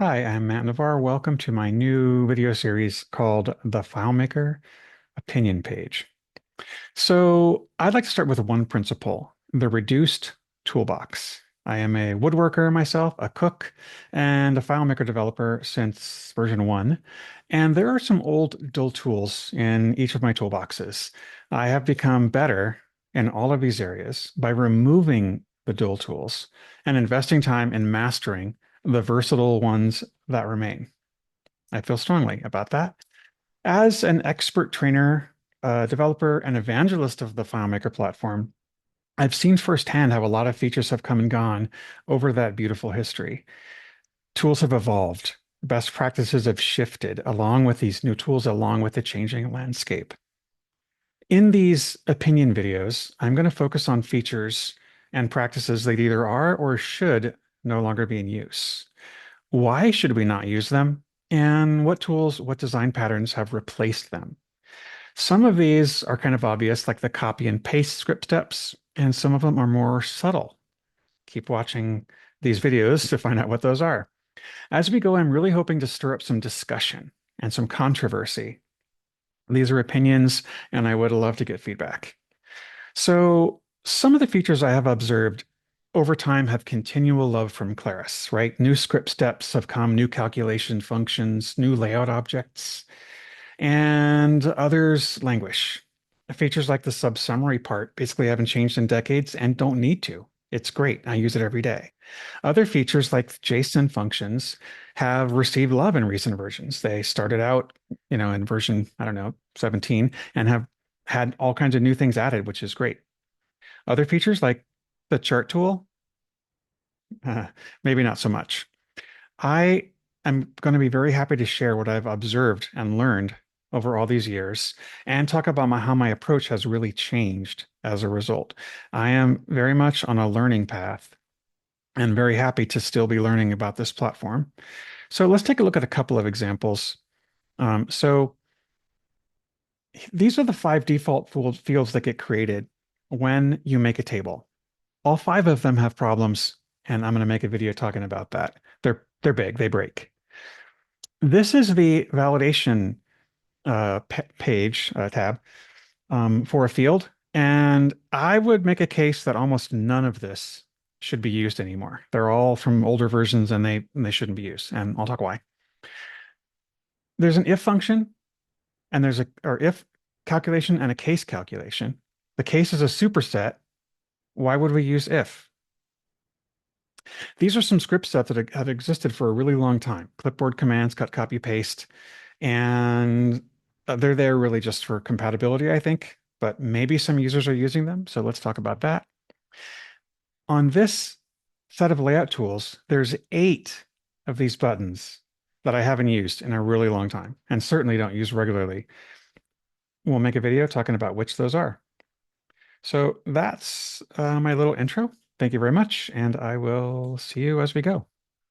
Hi, I'm Matt Navarre. Welcome to my new video series called The FileMaker Opinion Page. So I'd like to start with one principle, the reduced toolbox. I am a woodworker myself, a cook, and a FileMaker developer since version 1. And there are some old dull tools in each of my toolboxes. I have become better in all of these areas by removing the dull tools and investing time in mastering the versatile ones that remain. I feel strongly about that. As an expert trainer, developer, and evangelist of the FileMaker platform, I've seen firsthand how a lot of features have come and gone over that beautiful history. Tools have evolved. Best practices have shifted along with these new tools, along with the changing landscape. In these opinion videos, I'm going to focus on features and practices that either are or should no longer be in use. Why should we not use them? And what tools, what design patterns have replaced them? Some of these are kind of obvious, like the copy and paste script steps, and some of them are more subtle. Keep watching these videos to find out what those are. As we go, I'm really hoping to stir up some discussion and some controversy. These are opinions, and I would love to get feedback. So, some of the features I have observed over time have continual love from Claris, right? New script steps have come, new calculation functions, new layout objects, and others languish. Features like the sub-summary part basically haven't changed in decades and don't need to. It's great. I use it every day. Other features like JSON functions have received love in recent versions. They started out, in version, I don't know, 17 and have had all kinds of new things added, which is great. Other features like the chart tool, uh, maybe not so much. I am going to be very happy to share what I've observed and learned over all these years and talk about how my approach has really changed as a result. I am very much on a learning path and very happy to still be learning about this platform. So let's take a look at a couple of examples. So these are the 5 default fields that get created when you make a table. All 5 of them have problems, and I'm going to make a video talking about that. They're big, they break. This is the validation page tab for a field, and I would make a case that almost none of this should be used anymore. They're all from older versions, and they shouldn't be used, and I'll talk why. There's an if function, and there's a or if calculation and a case calculation. The case is a superset. Why would we use if? These are some script sets that have existed for a really long time. Clipboard commands, cut, copy, paste, and they're there really just for compatibility, I think, but maybe some users are using them. So let's talk about that. On this set of layout tools, there's 8 of these buttons that I haven't used in a really long time and certainly don't use regularly. We'll make a video talking about which those are. So that's my little intro. Thank you very much, and I will see you as we go.